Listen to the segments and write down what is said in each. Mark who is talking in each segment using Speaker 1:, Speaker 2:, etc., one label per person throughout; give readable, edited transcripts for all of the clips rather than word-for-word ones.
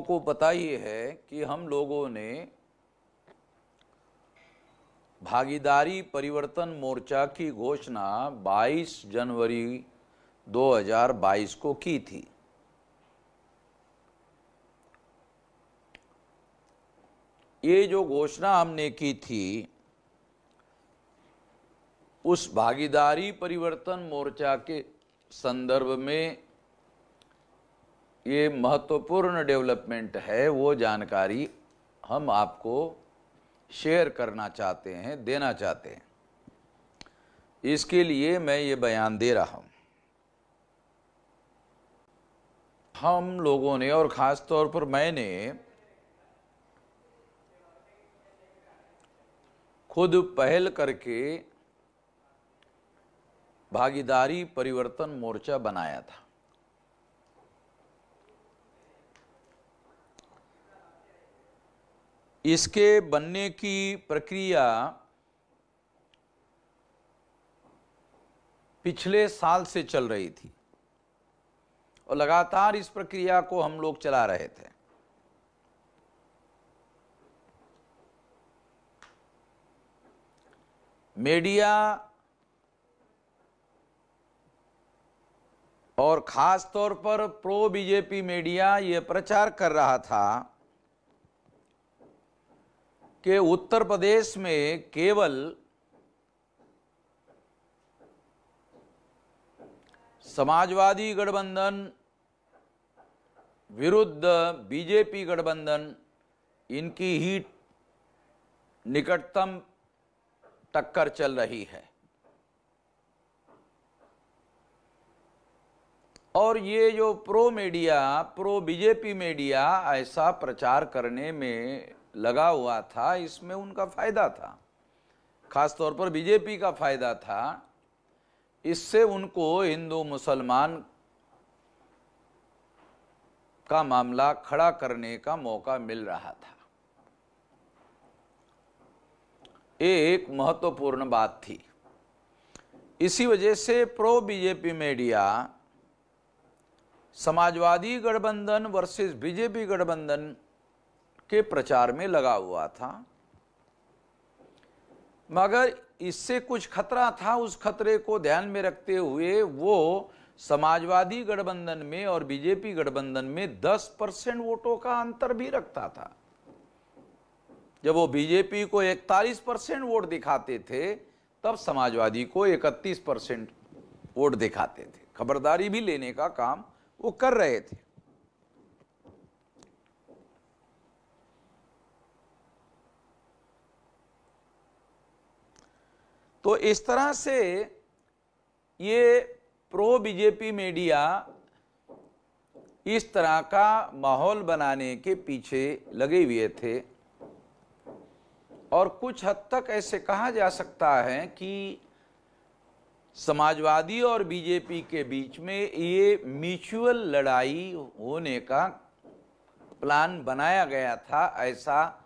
Speaker 1: लोगों को पता ही है कि हम लोगों ने भागीदारी परिवर्तन मोर्चा की घोषणा 22 जनवरी 2022 को की थी। ये जो घोषणा हमने की थी, उस भागीदारी परिवर्तन मोर्चा के संदर्भ में ये महत्वपूर्ण डेवलपमेंट है, वो जानकारी हम आपको शेयर करना चाहते हैं, देना चाहते हैं। इसके लिए मैं ये बयान दे रहा हूं। हम लोगों ने और ख़ास तौर पर मैंने खुद पहल करके भागीदारी परिवर्तन मोर्चा बनाया था। इसके बनने की प्रक्रिया पिछले साल से चल रही थी और लगातार इस प्रक्रिया को हम लोग चला रहे थे। मीडिया और खास तौर पर प्रो बीजेपी मीडिया ये प्रचार कर रहा था कि उत्तर प्रदेश में केवल समाजवादी गठबंधन विरुद्ध बीजेपी गठबंधन, इनकी ही निकटतम टक्कर चल रही है। और ये जो प्रो बीजेपी मीडिया ऐसा प्रचार करने में लगा हुआ था, इसमें उनका फायदा था, खास तौर पर बीजेपी का फायदा था। इससे उनको हिंदू मुसलमान का मामला खड़ा करने का मौका मिल रहा था। ये एक महत्वपूर्ण बात थी। इसी वजह से प्रो बीजेपी मीडिया समाजवादी गठबंधन वर्सेस बीजेपी गठबंधन के प्रचार में लगा हुआ था, मगर इससे कुछ खतरा था। उस खतरे को ध्यान में रखते हुए वो समाजवादी गठबंधन में और बीजेपी गठबंधन में 10% वोटों का अंतर भी रखता था। जब वो बीजेपी को 41% वोट दिखाते थे, तब समाजवादी को 31% वोट दिखाते थे। खबरदारी भी लेने का काम वो कर रहे थे। तो इस तरह से ये प्रो बीजेपी मीडिया इस तरह का माहौल बनाने के पीछे लगे हुए थे। और कुछ हद तक ऐसे कहा जा सकता है कि समाजवादी और बीजेपी के बीच में ये म्यूचुअल लड़ाई होने का प्लान बनाया गया था, ऐसा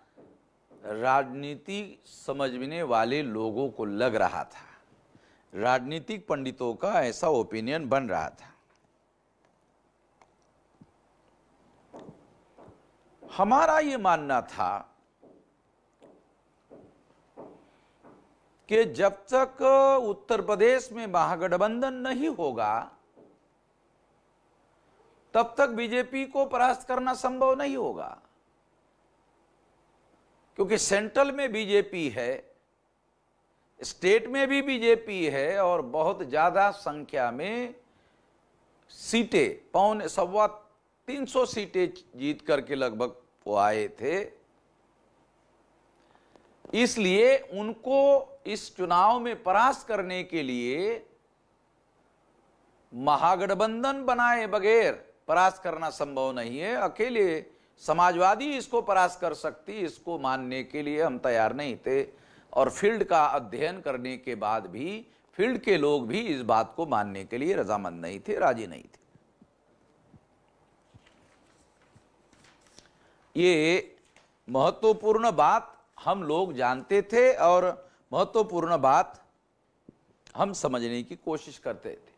Speaker 1: राजनीति समझने वाले लोगों को लग रहा था। राजनीतिक पंडितों का ऐसा ओपिनियन बन रहा था। हमारा ये मानना था कि जब तक उत्तर प्रदेश में महागठबंधन नहीं होगा, तब तक बीजेपी को परास्त करना संभव नहीं होगा, क्योंकि सेंट्रल में बीजेपी है, स्टेट में भी बीजेपी है और बहुत ज्यादा संख्या में सीटें, 225-300 सीटें जीत करके लगभग वो आए थे। इसलिए उनको इस चुनाव में परास्त करने के लिए महागठबंधन बनाए बगैर परास्त करना संभव नहीं है। अकेले समाजवादी इसको परास्त कर सकती, इसको मानने के लिए हम तैयार नहीं थे। और फील्ड का अध्ययन करने के बाद भी फील्ड के लोग भी इस बात को मानने के लिए रजामंद नहीं थे, राजी नहीं थे। ये महत्वपूर्ण बात हम लोग जानते थे और महत्वपूर्ण बात हम समझने की कोशिश करते थे।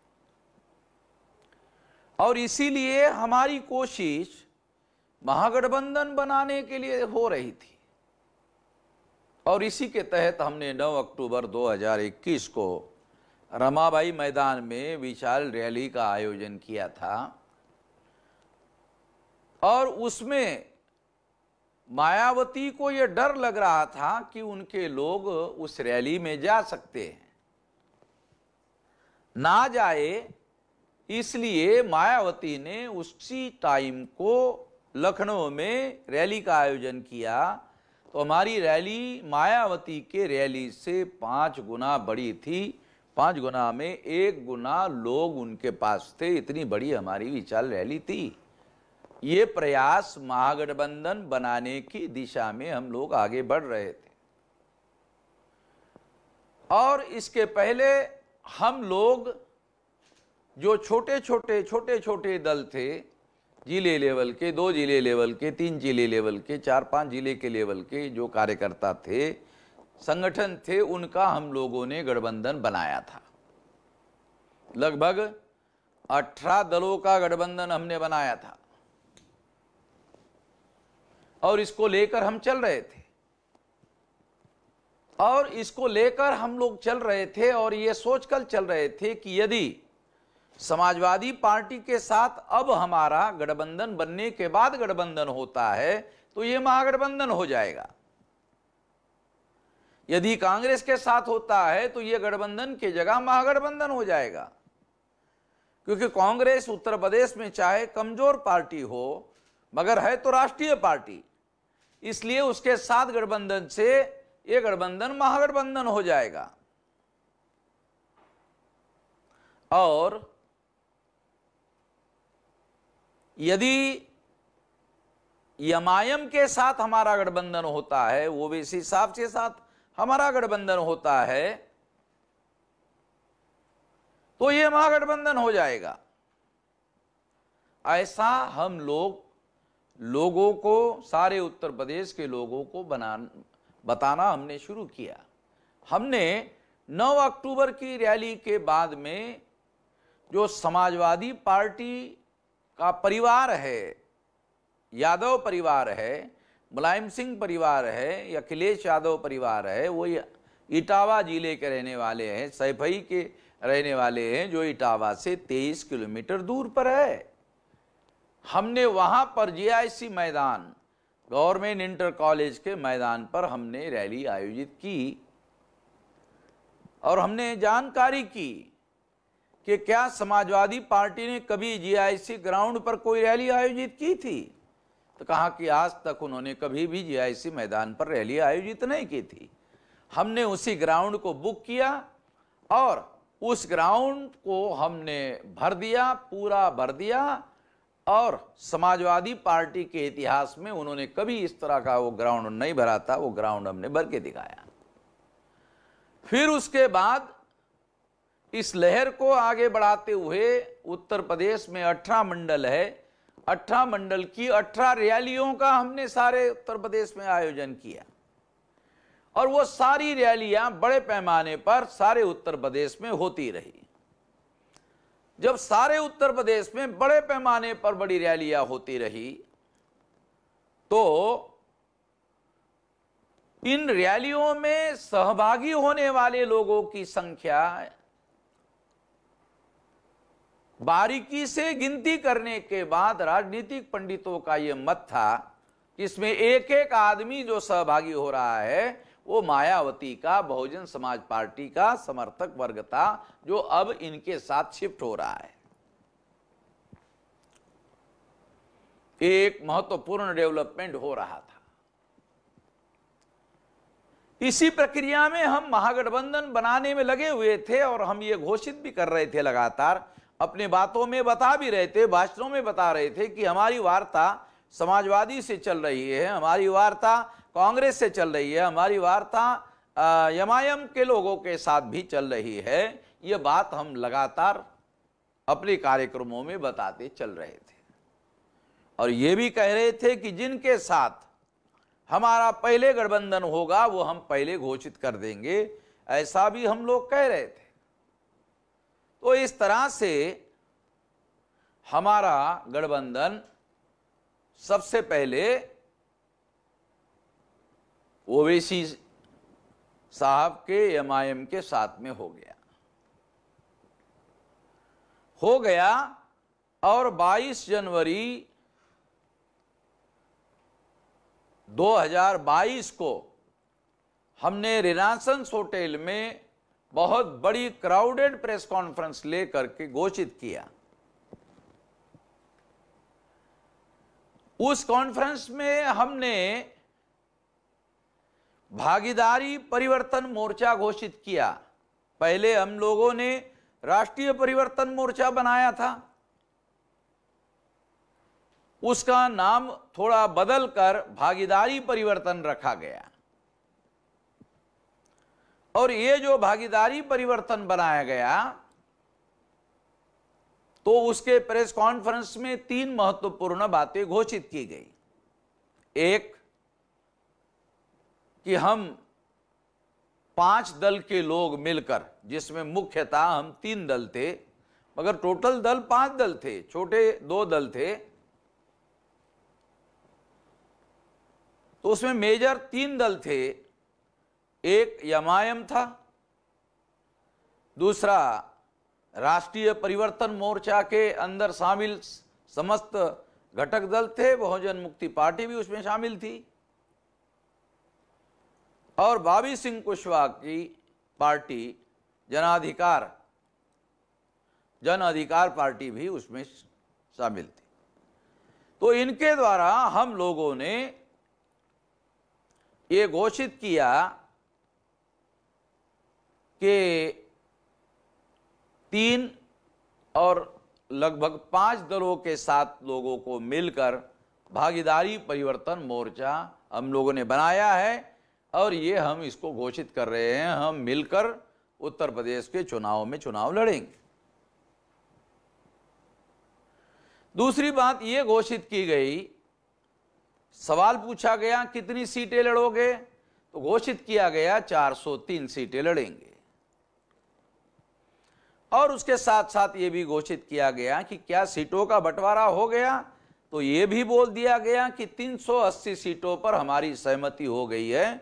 Speaker 1: और इसीलिए हमारी कोशिश महागठबंधन बनाने के लिए हो रही थी। और इसी के तहत हमने 9 अक्टूबर 2021 को रमाबाई मैदान में विशाल रैली का आयोजन किया था और उसमें मायावती को यह डर लग रहा था कि उनके लोग उस रैली में जा सकते हैं, ना जाए, इसलिए मायावती ने उसी टाइम को लखनऊ में रैली का आयोजन किया। तो हमारी रैली मायावती के रैली से 5 गुना बड़ी थी। 5 गुना में 1 गुना लोग उनके पास थे, इतनी बड़ी हमारी विशाल रैली थी। ये प्रयास महागठबंधन बनाने की दिशा में हम लोग आगे बढ़ रहे थे। और इसके पहले हम लोग जो छोटे छोटे दल थे, जिले लेवल के, 2 जिले लेवल के, 3 जिले लेवल के, 4-5 जिले के लेवल के जो कार्यकर्ता थे, संगठन थे, उनका हम लोगों ने गठबंधन बनाया था। लगभग 18 दलों का गठबंधन हमने बनाया था और इसको लेकर हम चल रहे थे। और इसको लेकर हम लोग चल रहे थे और ये सोचकर चल रहे थे कि यदि समाजवादी पार्टी के साथ अब हमारा गठबंधन बनने के बाद गठबंधन होता है तो ये महागठबंधन हो जाएगा। यदि कांग्रेस के साथ होता है तो ये गठबंधन की जगह महागठबंधन हो जाएगा, क्योंकि कांग्रेस उत्तर प्रदेश में चाहे कमजोर पार्टी हो मगर है तो राष्ट्रीय पार्टी, इसलिए उसके साथ गठबंधन से ये गठबंधन महागठबंधन हो जाएगा। और यदि एमआईएम के साथ हमारा गठबंधन होता है, ओवैसी साहब के साथ हमारा गठबंधन होता है, तो ये महागठबंधन हो जाएगा। ऐसा हम लोगों को, सारे उत्तर प्रदेश के लोगों को बताना हमने शुरू किया। हमने 9 अक्टूबर की रैली के बाद में जो समाजवादी पार्टी का परिवार है, यादव परिवार है, मुलायम सिंह परिवार है, अखिलेश यादव परिवार है, वो इटावा जिले के रहने वाले हैं, सैफई के रहने वाले हैं, जो इटावा से 23 किलोमीटर दूर पर है। हमने वहां पर जीआईसी मैदान, गवर्नमेंट इंटर कॉलेज के मैदान पर हमने रैली आयोजित की और हमने जानकारी की कि क्या समाजवादी पार्टी ने कभी जीआईसी ग्राउंड पर कोई रैली आयोजित की थी? तो कहा कि आज तक उन्होंने कभी भी जीआईसी मैदान पर रैली आयोजित नहीं की थी। हमने उसी ग्राउंड को बुक किया और उस ग्राउंड को हमने भर दिया, पूरा भर दिया, और समाजवादी पार्टी के इतिहास में उन्होंने कभी इस तरह का वो ग्राउंड नहीं भरा था, वो ग्राउंड हमने भर के दिखाया। फिर उसके बाद इस लहर को आगे बढ़ाते हुए उत्तर प्रदेश में 18 मंडल है, 18 मंडल की 18 रैलियों का हमने सारे उत्तर प्रदेश में आयोजन किया और वो सारी रैलियां बड़े पैमाने पर सारे उत्तर प्रदेश में होती रही। जब सारे उत्तर प्रदेश में बड़े पैमाने पर बड़ी रैलियां होती रही तो इन रैलियों में सहभागी होने वाले लोगों की संख्या बारीकी से गिनती करने के बाद राजनीतिक पंडितों का यह मत था कि इसमें एक एक आदमी जो सहभागी हो रहा है वो मायावती का, बहुजन समाज पार्टी का समर्थक वर्ग था, जो अब इनके साथ शिफ्ट हो रहा है। एक महत्वपूर्ण डेवलपमेंट हो रहा था। इसी प्रक्रिया में हम महागठबंधन बनाने में लगे हुए थे और हम ये घोषित भी कर रहे थे, लगातार अपने बातों में बता भी रहे थे, भाषणों में बता रहे थे कि हमारी वार्ता समाजवादी से चल रही है, हमारी वार्ता कांग्रेस से चल रही है, हमारी वार्ता एमआईएम के लोगों के साथ भी चल रही है। ये बात हम लगातार अपने कार्यक्रमों में बताते चल रहे थे और ये भी कह रहे थे कि जिनके साथ हमारा पहले गठबंधन होगा वो हम पहले घोषित कर देंगे, ऐसा भी हम लोग कह रहे थे। तो इस तरह से हमारा गठबंधन सबसे पहले ओवैसी साहब के एमआईएम के साथ में हो गया और 22 जनवरी 2022 को हमने रिनासेंस होटल में बहुत बड़ी क्राउडेड प्रेस कॉन्फ्रेंस लेकर के घोषित किया। उस कॉन्फ्रेंस में हमने भागीदारी परिवर्तन मोर्चा घोषित किया। पहले हम लोगों ने राष्ट्रीय परिवर्तन मोर्चा बनाया था, उसका नाम थोड़ा बदलकर भागीदारी परिवर्तन रखा गया। और ये जो भागीदारी परिवर्तन बनाया गया, तो उसके प्रेस कॉन्फ्रेंस में 3 महत्वपूर्ण बातें घोषित की गई। एक, कि हम 5 दल के लोग मिलकर, जिसमें मुख्यतः हम 3 दल थे, मगर टोटल दल 5 दल थे, छोटे 2 दल थे, तो उसमें मेजर 3 दल थे। एक एमआईएम था, दूसरा राष्ट्रीय परिवर्तन मोर्चा के अंदर शामिल समस्त घटक दल थे, बहुजन मुक्ति पार्टी भी उसमें शामिल थी, और बॉबी सिंह कुशवाहा की पार्टी जन अधिकार पार्टी भी उसमें शामिल थी। तो इनके द्वारा हम लोगों ने ये घोषित किया कि 3 और लगभग 5 दलों के साथ लोगों को मिलकर भागीदारी परिवर्तन मोर्चा हम लोगों ने बनाया है, और ये हम इसको घोषित कर रहे हैं, हम मिलकर उत्तर प्रदेश के चुनाव में चुनाव लड़ेंगे। दूसरी बात ये घोषित की गई, सवाल पूछा गया कितनी सीटें लड़ोगे, तो घोषित किया गया 403 सीटें लड़ेंगे। और उसके साथ साथ ये भी घोषित किया गया कि क्या सीटों का बंटवारा हो गया, तो ये भी बोल दिया गया कि 380 सीटों पर हमारी सहमति हो गई है,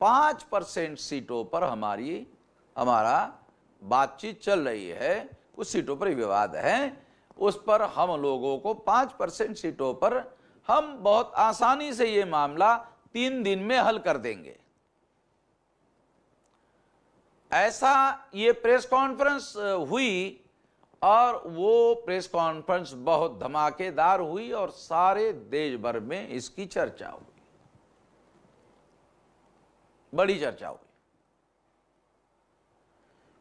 Speaker 1: 5% सीटों पर हमारा बातचीत चल रही है, उस सीटों पर विवाद है, उस पर हम लोगों को 5% सीटों पर हम बहुत आसानी से ये मामला 3 दिन में हल कर देंगे। ऐसा ये प्रेस कॉन्फ्रेंस हुई, और वो प्रेस कॉन्फ्रेंस बहुत धमाकेदार हुई और सारे देश भर में इसकी चर्चा हुई, बड़ी चर्चा हुई।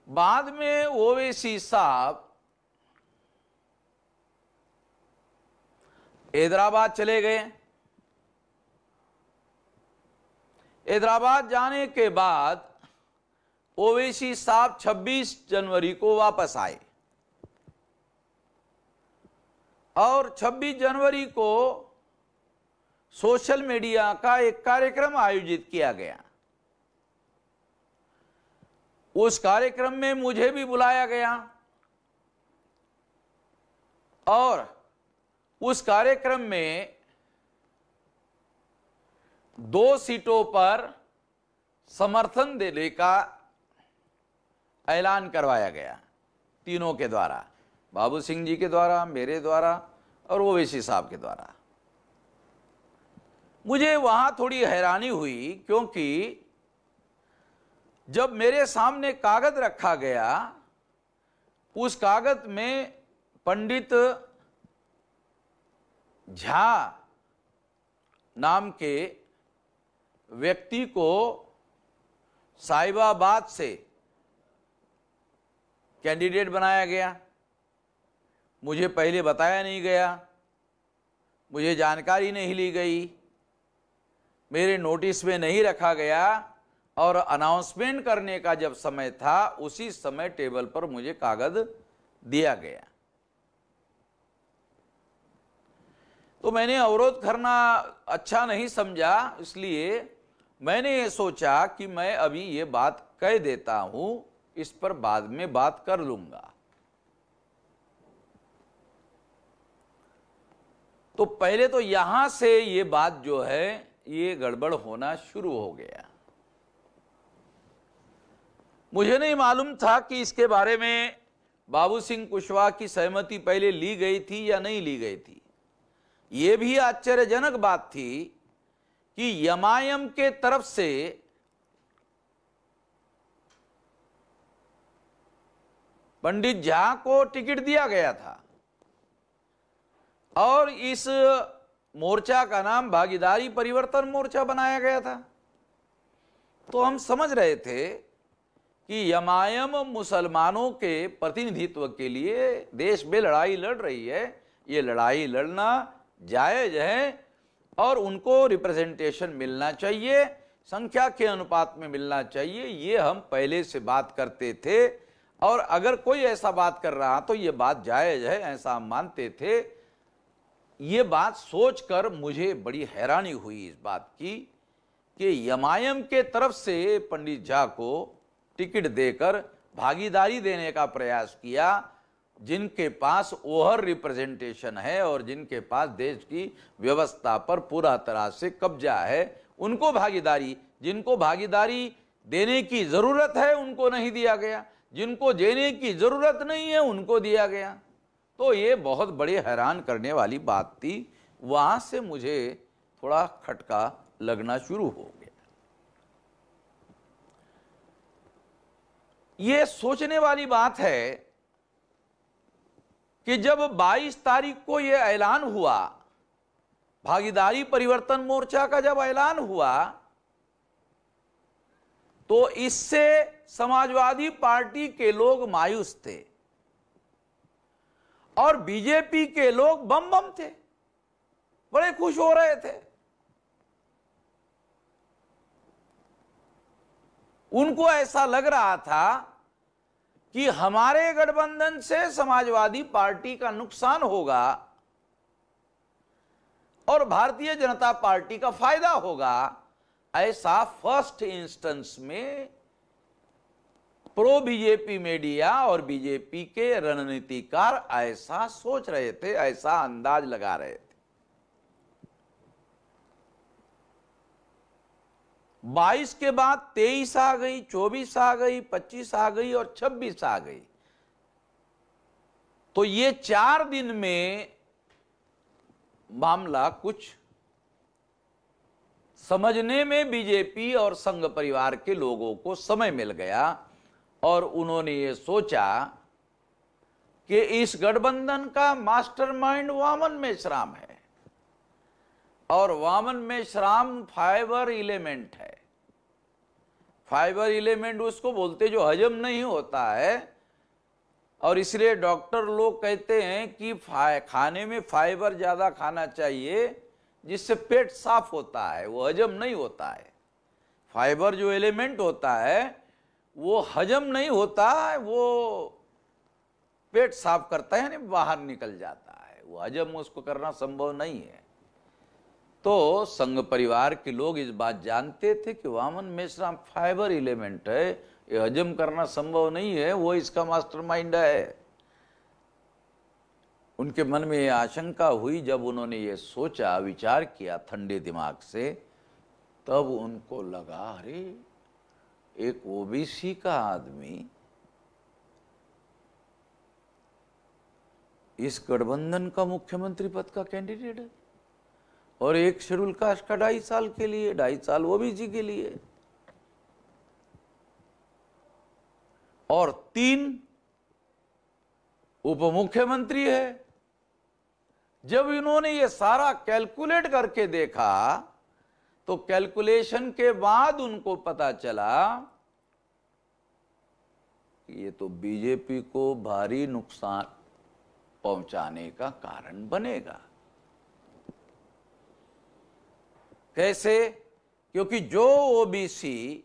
Speaker 1: बाद में ओवैसी साहब हैदराबाद चले गए। हैदराबाद जाने के बाद ओवैसी साहब 26 जनवरी को वापस आए, और 26 जनवरी को सोशल मीडिया का एक कार्यक्रम आयोजित किया गया। उस कार्यक्रम में मुझे भी बुलाया गया, और उस कार्यक्रम में 2 सीटों पर समर्थन देने का ऐलान करवाया गया, तीनों के द्वारा, बाबू सिंह जी के द्वारा, मेरे द्वारा और ओवैसी साहब के द्वारा। मुझे वहां थोड़ी हैरानी हुई, क्योंकि जब मेरे सामने कागज रखा गया, उस कागज में पंडित झा नाम के व्यक्ति को साहिबाबाद से कैंडिडेट बनाया गया। मुझे पहले बताया नहीं गया, मुझे जानकारी नहीं ली गई, मेरे नोटिस में नहीं रखा गया, और अनाउंसमेंट करने का जब समय था, उसी समय टेबल पर मुझे कागज दिया गया। तो मैंने अवरोध करना अच्छा नहीं समझा, इसलिए मैंने ये सोचा कि मैं अभी ये बात कह देता हूं, इस पर बाद में बात कर लूंगा। तो पहले तो यहां से ये बात जो है ये गड़बड़ होना शुरू हो गया। मुझे नहीं मालूम था कि इसके बारे में बाबू सिंह कुशवाहा की सहमति पहले ली गई थी या नहीं ली गई थी। यह भी आश्चर्यजनक बात थी कि एमआईएम के तरफ से पंडित झा को टिकट दिया गया था और इस मोर्चा का नाम भागीदारी परिवर्तन मोर्चा बनाया गया था। तो हम समझ रहे थे कि एमआईएम मुसलमानों के प्रतिनिधित्व के लिए देश में लड़ाई लड़ रही है, ये लड़ाई लड़ना जायज है और उनको रिप्रेजेंटेशन मिलना चाहिए, संख्या के अनुपात में मिलना चाहिए। ये हम पहले से बात करते थे और अगर कोई ऐसा बात कर रहा तो ये बात जायज है, ऐसा हम मानते थे। ये बात सोचकर मुझे बड़ी हैरानी हुई इस बात की कि एमआईएम के तरफ से पंडित झा को टिकट देकर भागीदारी देने का प्रयास किया, जिनके पास ओवर रिप्रेजेंटेशन है और जिनके पास देश की व्यवस्था पर पूरा तरह से कब्जा है, उनको भागीदारी, जिनको भागीदारी देने की जरूरत है उनको नहीं दिया गया, जिनको देने की जरूरत नहीं है उनको दिया गया। तो ये बहुत बड़ी हैरान करने वाली बात थी। वहां से मुझे थोड़ा खटका लगना शुरू हो गया। ये सोचने वाली बात है कि जब 22 तारीख को यह ऐलान हुआ, भागीदारी परिवर्तन मोर्चा का जब ऐलान हुआ, तो इससे समाजवादी पार्टी के लोग मायूस थे और बीजेपी के लोग बम बम थे, बड़े खुश हो रहे थे। उनको ऐसा लग रहा था कि हमारे गठबंधन से समाजवादी पार्टी का नुकसान होगा और भारतीय जनता पार्टी का फायदा होगा। ऐसा फर्स्ट इंस्टेंस में प्रो बीजेपी मीडिया और बीजेपी के रणनीतिकार ऐसा सोच रहे थे, ऐसा अंदाज लगा रहे थे। 22 के बाद 23 आ गई, 24 आ गई, 25 आ गई और 26 आ गई। तो ये 4 दिन में मामला कुछ समझने में बीजेपी और संघ परिवार के लोगों को समय मिल गया और उन्होंने ये सोचा कि इस गठबंधन का मास्टरमाइंड वामन मेश्राम है और वामन मेश्राम फाइबर एलिमेंट है। फाइबर एलिमेंट उसको बोलते जो हजम नहीं होता है और इसलिए डॉक्टर लोग कहते हैं कि खाने में फाइबर ज्यादा खाना चाहिए जिससे पेट साफ होता है, वो हजम नहीं होता है। फाइबर जो एलिमेंट होता है वो हजम नहीं होता है, वो पेट साफ करता है, यानी बाहर निकल जाता है, वो हजम उसको करना संभव नहीं है। तो संघ परिवार के लोग इस बात जानते थे कि वामन मेश्राम फाइबर एलिमेंट है, ये हजम करना संभव नहीं है, वो इसका मास्टरमाइंड है। उनके मन में यह आशंका हुई। जब उन्होंने ये सोचा, विचार किया ठंडे दिमाग से, तब उनको लगा अरे एक ओबीसी का आदमी इस गठबंधन का मुख्यमंत्री पद का कैंडिडेट है और एक शेड्यूल कास्ट का 2.5 साल के लिए, 2.5 साल ओबीसी के लिए और 3 उप मुख्यमंत्री है। जब इन्होंने ये सारा कैलकुलेट करके देखा तो कैलकुलेशन के बाद उनको पता चला कि ये तो बीजेपी को भारी नुकसान पहुंचाने का कारण बनेगा। कैसे? क्योंकि जो ओबीसी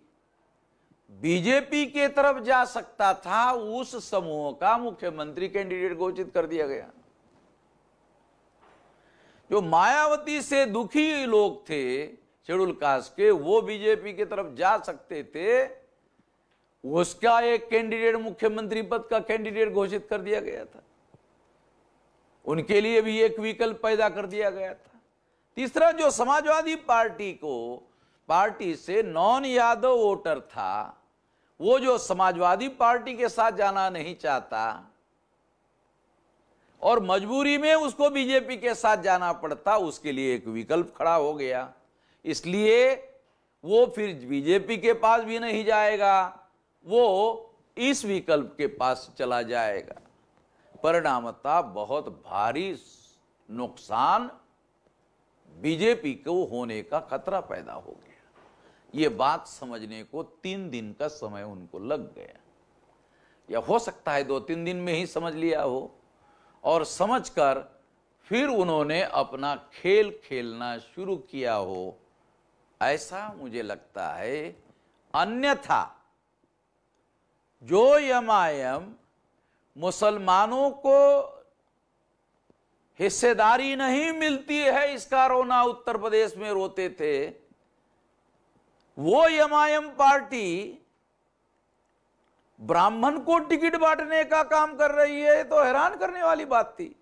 Speaker 1: बीजेपी के तरफ जा सकता था उस समूह का मुख्यमंत्री कैंडिडेट घोषित कर दिया गया। जो मायावती से दुखी लोग थे शेड्यूल कास्ट के, वो बीजेपी की तरफ जा सकते थे, उसका एक कैंडिडेट मुख्यमंत्री पद का कैंडिडेट घोषित कर दिया गया था। उनके लिए भी एक विकल्प पैदा कर दिया गया था। तीसरा, जो समाजवादी पार्टी से नॉन यादव वोटर था, वो जो समाजवादी पार्टी के साथ जाना नहीं चाहता और मजबूरी में उसको बीजेपी के साथ जाना पड़ता, उसके लिए एक विकल्प खड़ा हो गया। इसलिए वो फिर बीजेपी के पास भी नहीं जाएगा, वो इस विकल्प के पास चला जाएगा। परिणामतः बहुत भारी नुकसान बीजेपी को होने का खतरा पैदा हो गया। ये बात समझने को 3 दिन का समय उनको लग गया, या हो सकता है 2-3 दिन में ही समझ लिया हो, और समझकर फिर उन्होंने अपना खेल खेलना शुरू किया हो, ऐसा मुझे लगता है। अन्यथा जो एमआईएम मुसलमानों को हिस्सेदारी नहीं मिलती है इसका रोना उत्तर प्रदेश में रोते थे, वो एमआईएम पार्टी ब्राह्मण को टिकट बांटने का काम कर रही है, तो हैरान करने वाली बात थी।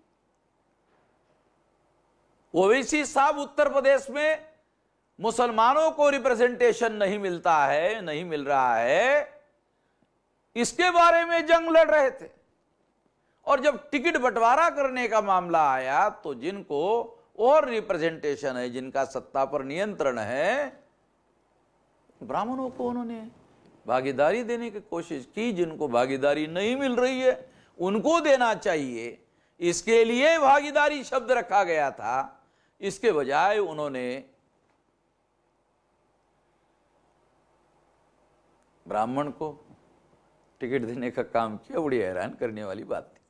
Speaker 1: ओवैसी साहब उत्तर प्रदेश में मुसलमानों को रिप्रेजेंटेशन नहीं मिलता है, नहीं मिल रहा है, इसके बारे में जंग लड़ रहे थे। और जब टिकट बंटवारा करने का मामला आया तो जिनको और रिप्रेजेंटेशन है, जिनका सत्ता पर नियंत्रण है, ब्राह्मणों को उन्होंने भागीदारी देने की कोशिश की। जिनको भागीदारी नहीं मिल रही है उनको देना चाहिए, इसके लिए भागीदारी शब्द रखा गया था। इसके बजाय उन्होंने ब्राह्मण को टिकट देने का काम किया। बड़ी हैरान करने वाली बात थी।